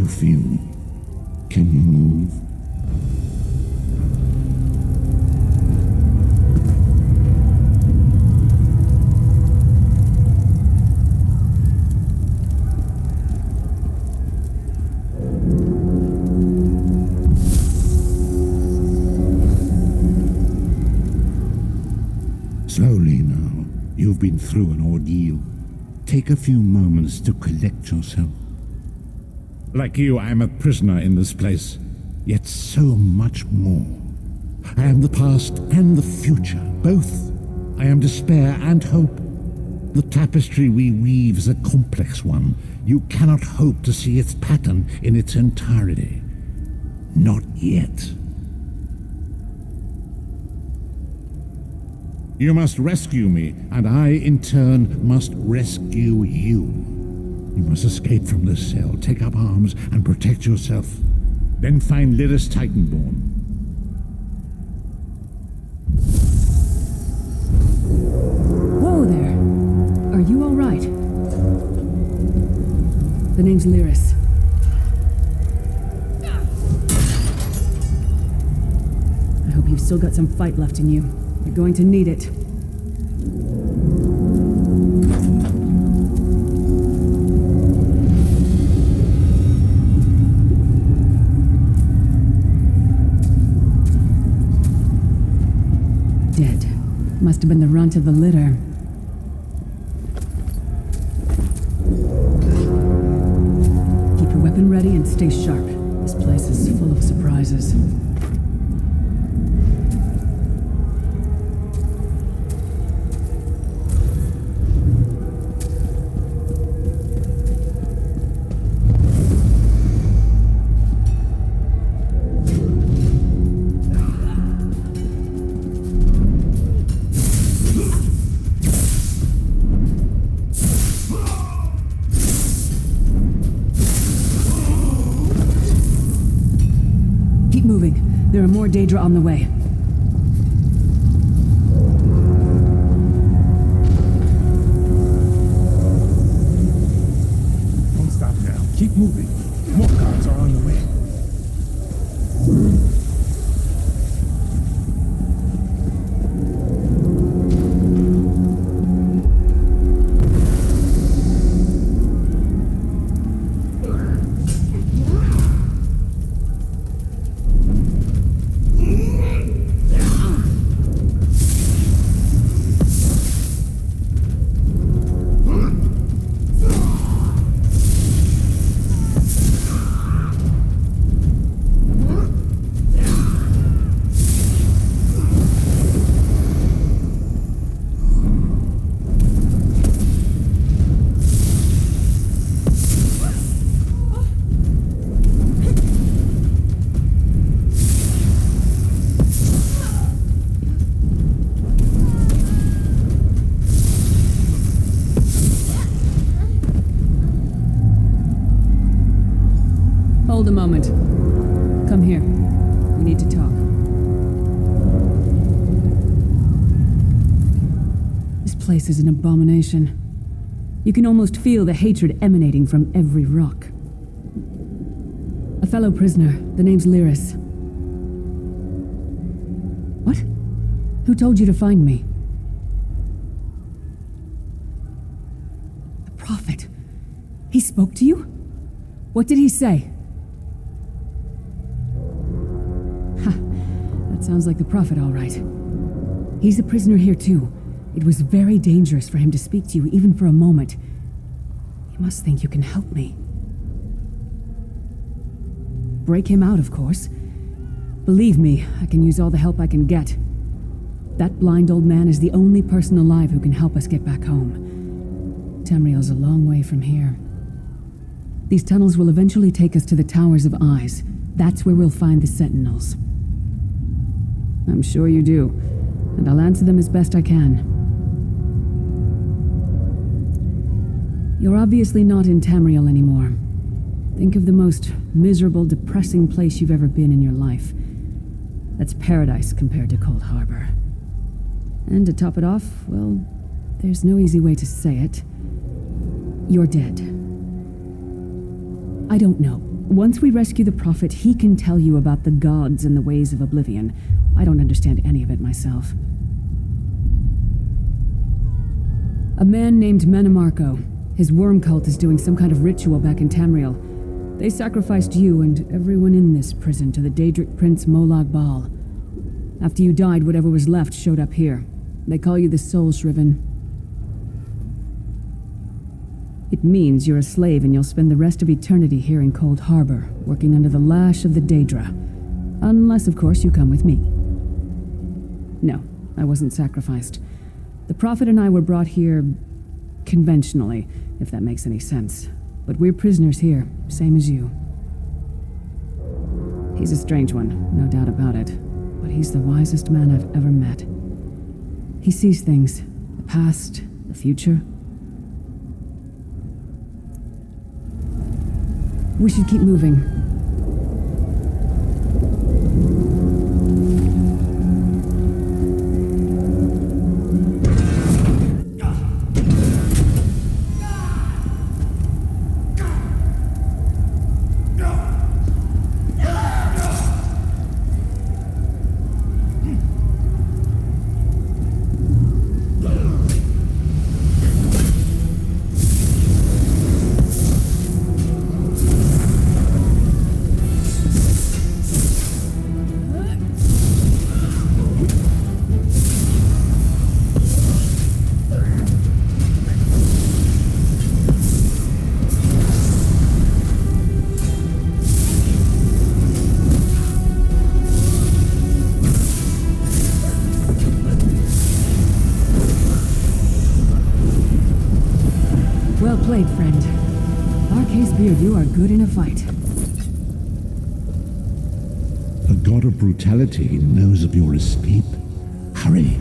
you feel? Can you move? Slowly now. You've been through an ordeal. Take a few moments to collect yourself. Like you, I am a prisoner in this place, yet so much more. I am the past and the future, both. I am despair and hope. The tapestry we weave is a complex one. You cannot hope to see its pattern in its entirety. Not yet. You must rescue me, and I, in turn, must rescue you. You must escape from this cell, take up arms, and protect yourself. Then find Lyris Titanborn. Whoa there. Are you all right? The name's Lyris. I hope you've still got some fight left in you. You're going to need it. Dead. Must have been the runt of the litter. Keep your weapon ready and stay sharp. This place is full of surprises. There are more Daedra on the way. Don't stop now. Keep moving. More guards are on the way. Hold a moment. Come here. We need to talk. This place is an abomination. You can almost feel the hatred emanating from every rock. A fellow prisoner. The name's Lyris. What? Who told you to find me? The Prophet. He spoke to you? What did he say? Sounds like the Prophet, all right. He's a prisoner here, too. It was very dangerous for him to speak to you, even for a moment. You must think you can help me. Break him out, of course. Believe me, I can use all the help I can get. That blind old man is the only person alive who can help us get back home. Tamriel's a long way from here. These tunnels will eventually take us to the Towers of Eyes. That's where we'll find the Sentinels. I'm sure you do, and I'll answer them as best I can. You're obviously not in Tamriel anymore. Think of the most miserable, depressing place you've ever been in your life. That's paradise compared to Coldharbour. And to top it off, well, there's no easy way to say it. You're dead. I don't know Once we rescue the Prophet, he can tell you about the gods and the ways of oblivion. I don't understand any of it myself. A man named Manamarco. His worm cult is doing some kind of ritual back in Tamriel. They sacrificed you and everyone in this prison to the Daedric Prince Molag Bal. After you died, whatever was left showed up here. They call you the Soul Shriven. It means you're a slave and you'll spend the rest of eternity here in Coldharbour, working under the lash of the Daedra. Unless, of course, you come with me. No, I wasn't sacrificed. The Prophet and I were brought here conventionally, if that makes any sense. But we're prisoners here, same as you. He's a strange one, no doubt about it. But he's the wisest man I've ever met. He sees things, the past, the future. We should keep moving. Well played, friend. Arcase Beard, you are good in a fight. The god of brutality knows of your escape. Hurry.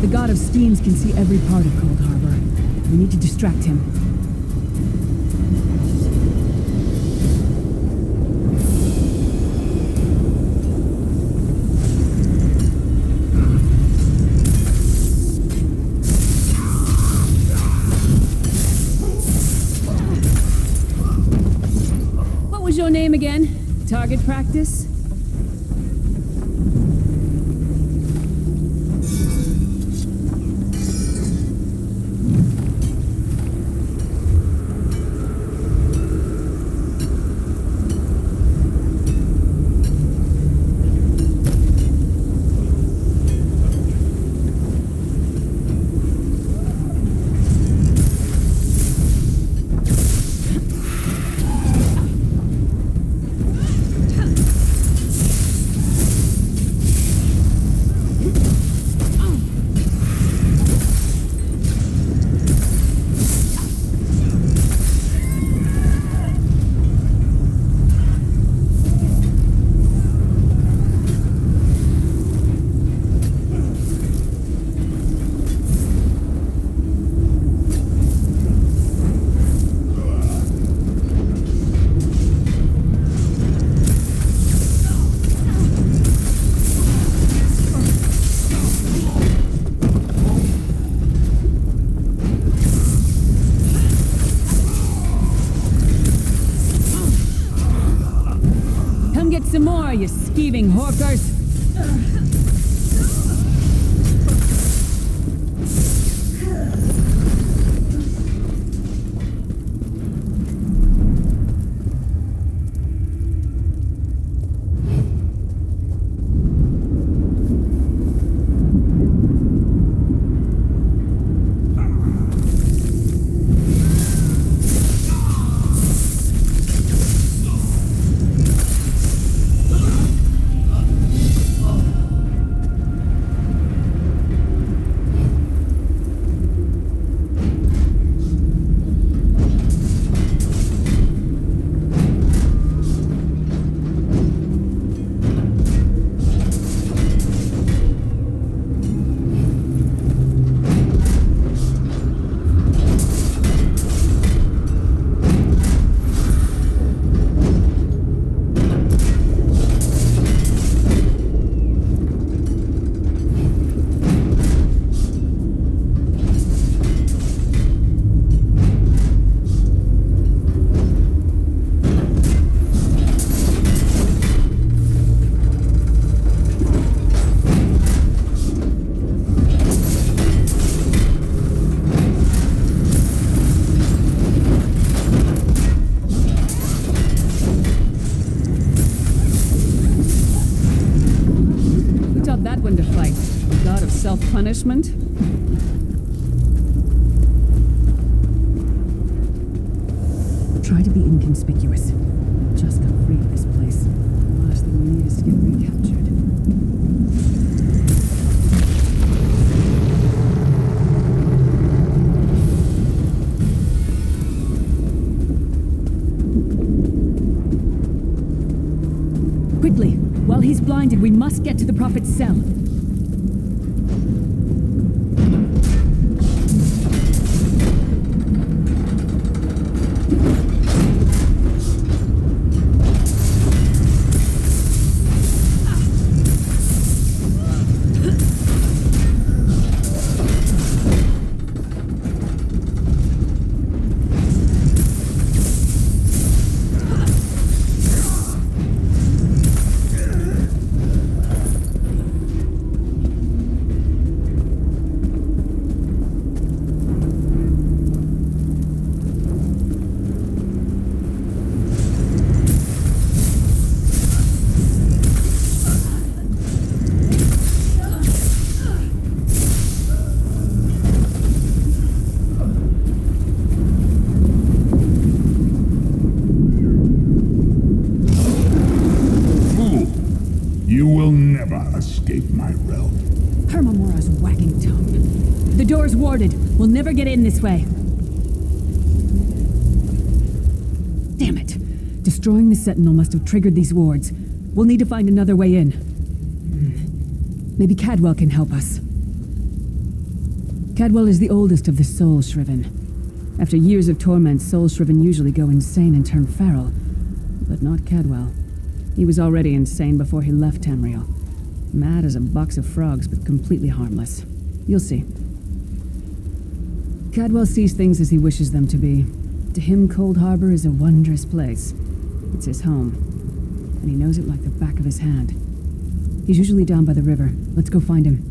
The god of Steens can see every part of Coldharbour. We need to distract him. What was your name again? Target practice? Get some more, you skeeving hawkers! punishment? Try to be inconspicuous. Just got free of this place. The last thing we need is to get recaptured. Quickly! While he's blinded, we must get to the Prophet's cell. You will never escape my realm. Hermamora's wagging tongue. The door's warded. We'll never get in this way. Damn it. Destroying the Sentinel must have triggered these wards. We'll need to find another way in. Maybe Cadwell can help us. Cadwell is the oldest of the Soul Shriven. After years of torment, Soul Shriven usually go insane and turn feral. But not Cadwell. He was already insane before he left Tamriel. Mad as a box of frogs, but completely harmless. You'll see. Cadwell sees things as he wishes them to be. To him, Coldharbour is a wondrous place. It's his home, and he knows it like the back of his hand. He's usually down by the river. Let's go find him.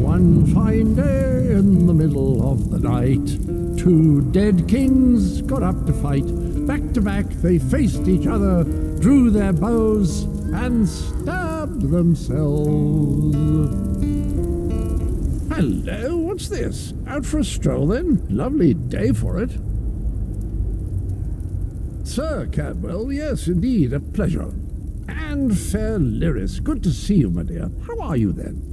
One fine day in the middle of the night, two dead kings got up to fight. Back to back they faced each other, drew their bows, and stabbed themselves. Hello, what's this? Out for a stroll then? Lovely day for it. Sir Cadwell, yes, indeed, a pleasure. And fair Lyris, good to see you, my dear. How are you then?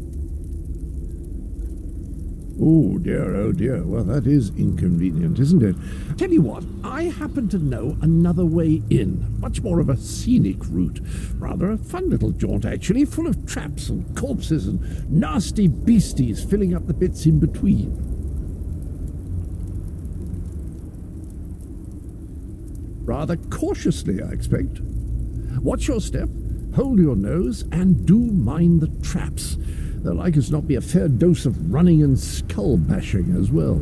Oh dear, well that is inconvenient, isn't it? Tell you what, I happen to know another way in, much more of a scenic route. Rather a fun little jaunt actually, full of traps and corpses and nasty beasties filling up the bits in between. Rather cautiously, I expect. Watch your step, hold your nose, and do mind the traps. There'll like as not be a fair dose of running and skull bashing as well.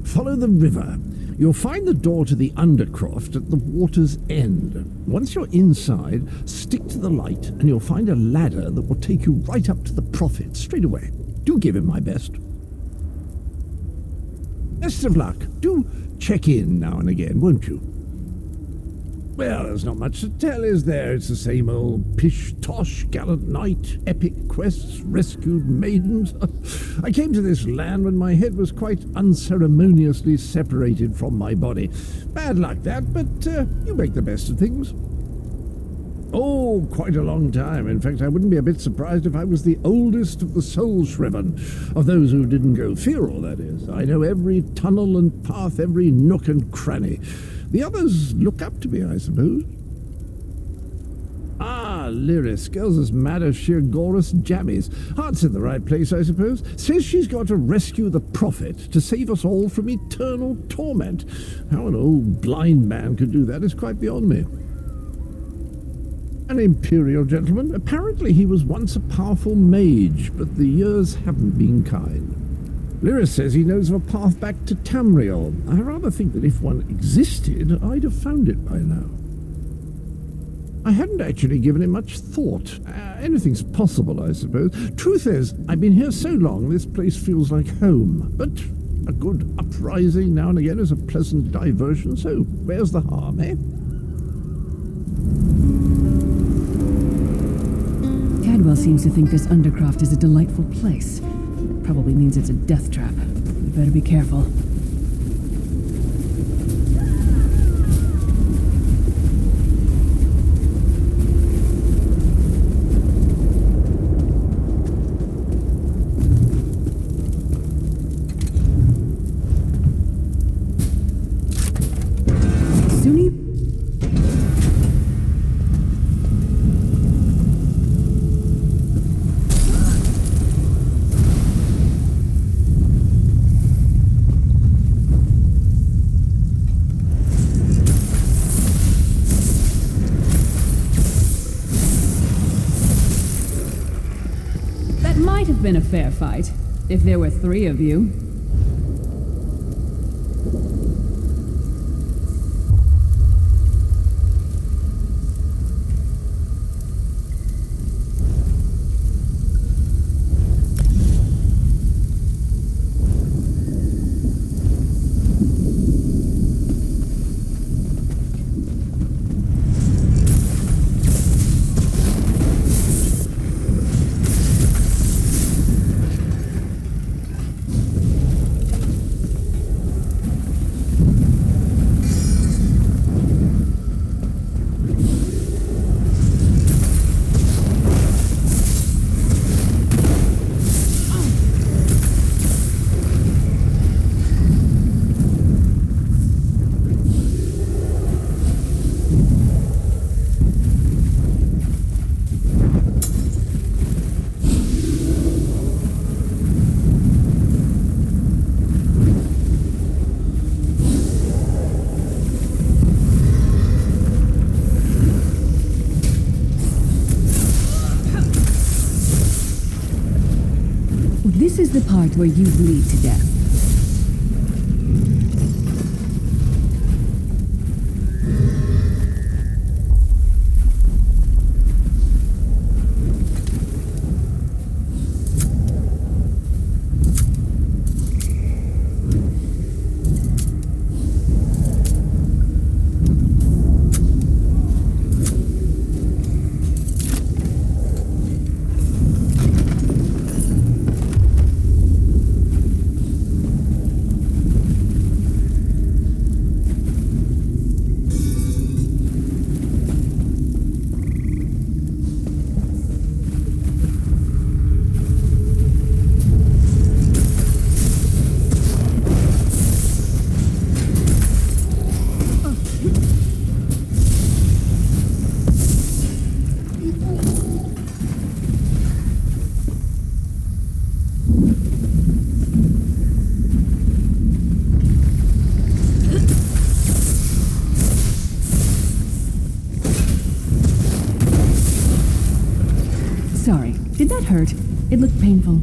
Follow the river. You'll find the door to the undercroft at the water's end. Once you're inside, stick to the light and you'll find a ladder that will take you right up to the Prophet straight away. Do give him my best. Best of luck. Do check in now and again, won't you? Well, there's not much to tell, is there? It's the same old pish-tosh, gallant knight, epic quests, rescued maidens. I came to this land when my head was quite unceremoniously separated from my body. Bad luck that, but you make the best of things. Oh, quite a long time. In fact, I wouldn't be a bit surprised if I was the oldest of the Soul Shriven, of those who didn't go feral, that is. I know every tunnel and path, every nook and cranny. The others look up to me, I suppose. Ah, Lyris, girl's as mad as sheer Gorus jammies. Heart's in the right place, I suppose. Says she's got to rescue the Prophet to save us all from eternal torment. How an old blind man could do that is quite beyond me. An imperial gentleman. Apparently he was once a powerful mage, but the years haven't been kind. Lyris says he knows of a path back to Tamriel. I rather think that if one existed, I'd have found it by now. I hadn't actually given it much thought. Anything's possible, I suppose. Truth is, I've been here so long, this place feels like home. But a good uprising now and again is a pleasant diversion, so where's the harm, eh? Cadwell seems to think this undercroft is a delightful place. Probably means it's a death trap. You better be careful. Been a fair fight, if there were 3 of you. This is the part where you bleed to death. Sorry, did that hurt? It looked painful.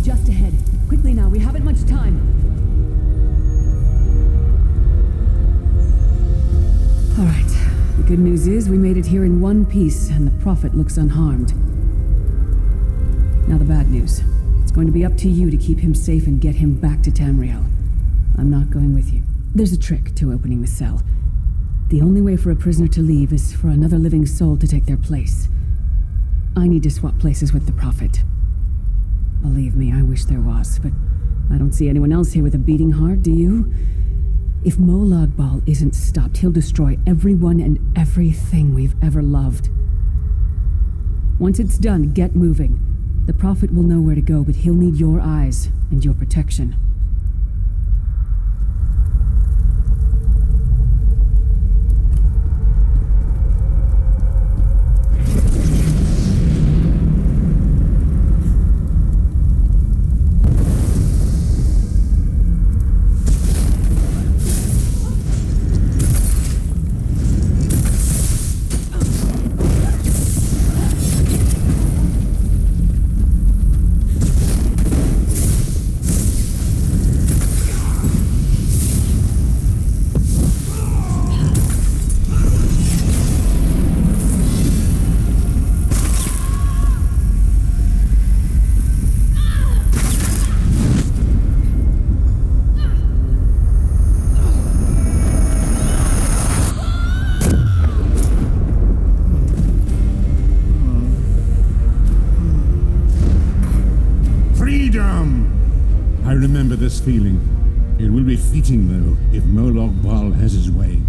just ahead. Quickly now, we haven't much time. All right. The good news is we made it here in one piece, and the Prophet looks unharmed. Now the bad news. It's going to be up to you to keep him safe and get him back to Tamriel. I'm not going with you. There's a trick to opening the cell. The only way for a prisoner to leave is for another living soul to take their place. I need to swap places with the Prophet. Believe me, I wish there was, but I don't see anyone else here with a beating heart, do you? If Molag Bal isn't stopped, he'll destroy everyone and everything we've ever loved. Once it's done, get moving. The Prophet will know where to go, but he'll need your eyes and your protection. I remember this feeling. It will be fleeting, though, if Molag Bal has his way.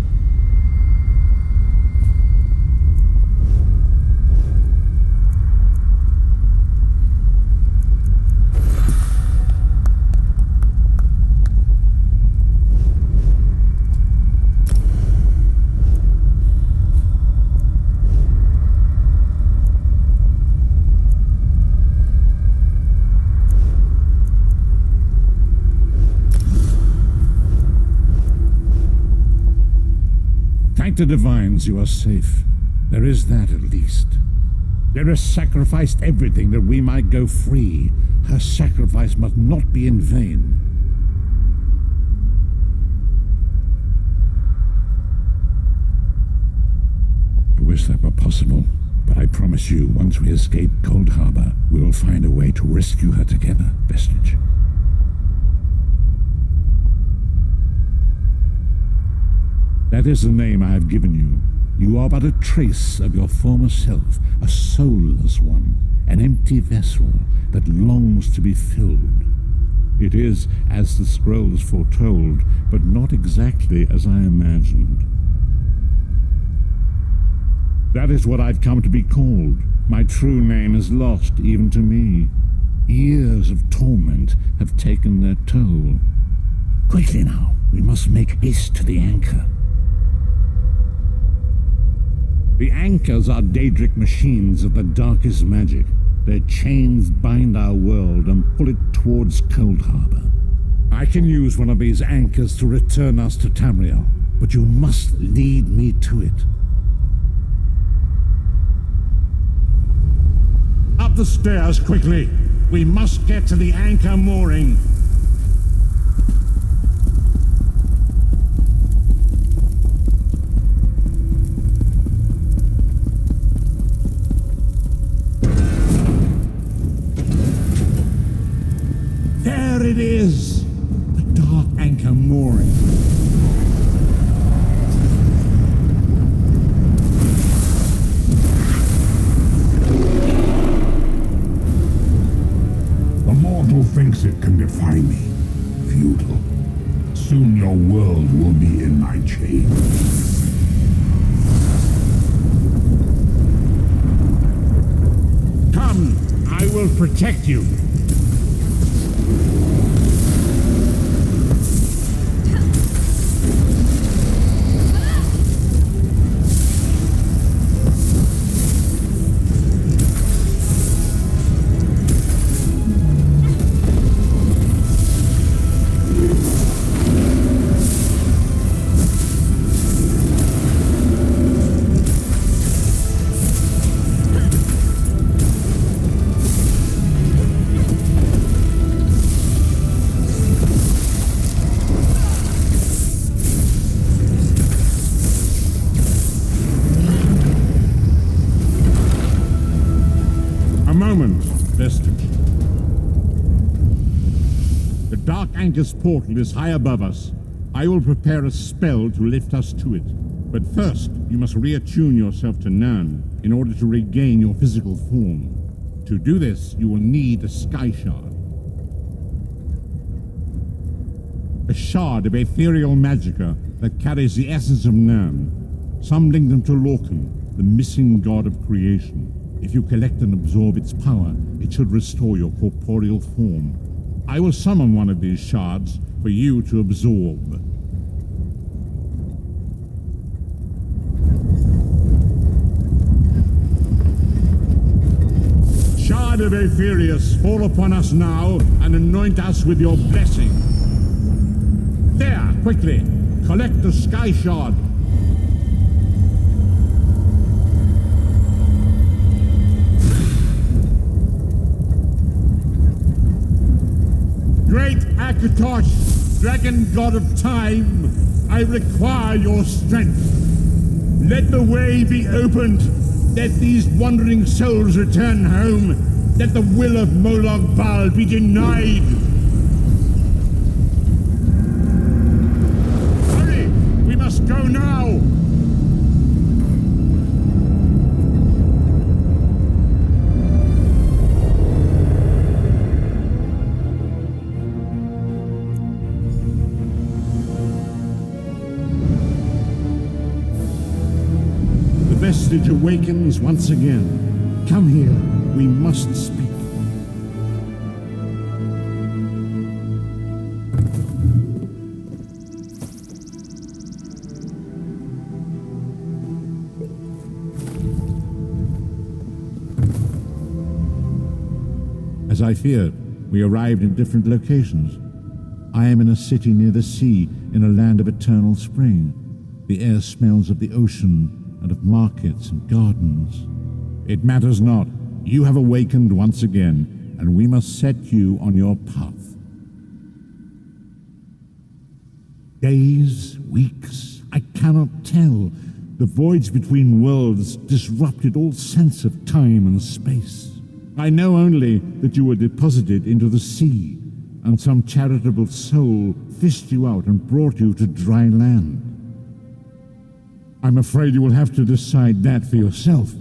Thank the divines you are safe. There is that at least. There sacrificed everything that we might go free. Her sacrifice must not be in vain. I wish that were possible, but I promise you, once we escape Coldharbour, we will find a way to rescue her together, Vestige. That is the name I have given you. You are but a trace of your former self, a soulless one, an empty vessel that longs to be filled. It is as the scrolls foretold, but not exactly as I imagined. That is what I've come to be called. My true name is lost even to me. Years of torment have taken their toll. Quickly now, we must make haste to the anchor. The anchors are Daedric machines of the darkest magic. Their chains bind our world and pull it towards Coldharbour. I can use one of these anchors to return us to Tamriel, but you must lead me to it. Up the stairs quickly! We must get to the anchor mooring. There it is! The dark anchor mooring. The mortal thinks it can defy me. Futile. Soon your world will be in my chains. Come, I will protect you. Dark Anchor's portal is high above us. I will prepare a spell to lift us to it. But first, you must reattune yourself to Nern in order to regain your physical form. To do this, you will need a sky shard. A shard of ethereal magicka that carries the essence of Nern. Some link them to Lorcan, the missing god of creation. If you collect and absorb its power, it should restore your corporeal form. I will summon one of these shards for you to absorb. Shard of Aetherius, fall upon us now and anoint us with your blessing. There, quickly, collect the sky shard. Great Akatosh, dragon god of time, I require your strength. Let the way be opened. Let these wandering souls return home. Let the will of Molag Bal be denied. Hurry! We must go now! The vestige awakens once again. Come here, we must speak. As I feared, we arrived in different locations. I am in a city near the sea, in a land of eternal spring. The air smells of the ocean, and of markets and gardens. It matters not. You have awakened once again, and we must set you on your path. Days, weeks, I cannot tell. The voids between worlds disrupted all sense of time and space. I know only that you were deposited into the sea, and some charitable soul fished you out and brought you to dry land. I'm afraid you will have to decide that for yourself.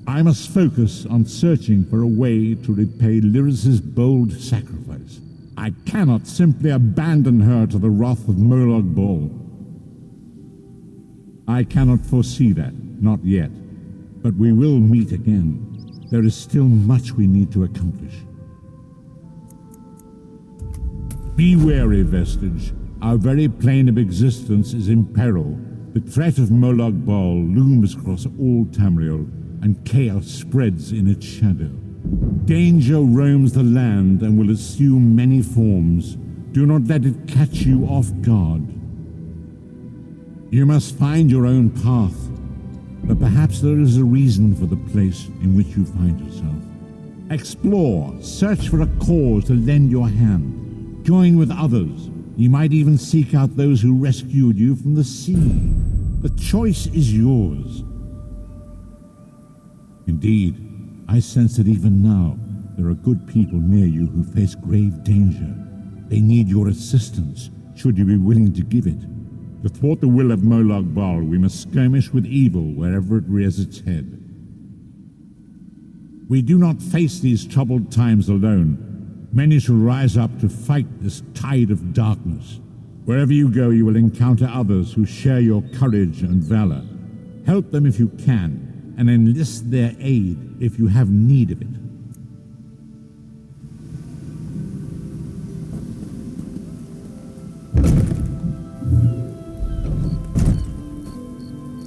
I must focus on searching for a way to repay Lyris's bold sacrifice. I cannot simply abandon her to the wrath of Molag Bal. I cannot foresee that, not yet. But we will meet again. There is still much we need to accomplish. Be wary, Vestige. Our very plane of existence is in peril. The threat of Molag Bal looms across all Tamriel, and chaos spreads in its shadow. Danger roams the land and will assume many forms. Do not let it catch you off guard. You must find your own path, but perhaps there is a reason for the place in which you find yourself. Explore, search for a cause to lend your hand. Join with others. You might even seek out those who rescued you from the sea. The choice is yours. Indeed, I sense that even now, there are good people near you who face grave danger. They need your assistance, should you be willing to give it. To thwart the will of Molag Bal, we must skirmish with evil wherever it rears its head. We do not face these troubled times alone. Many shall rise up to fight this tide of darkness. Wherever you go, you will encounter others who share your courage and valor. Help them if you can, and enlist their aid if you have need of it.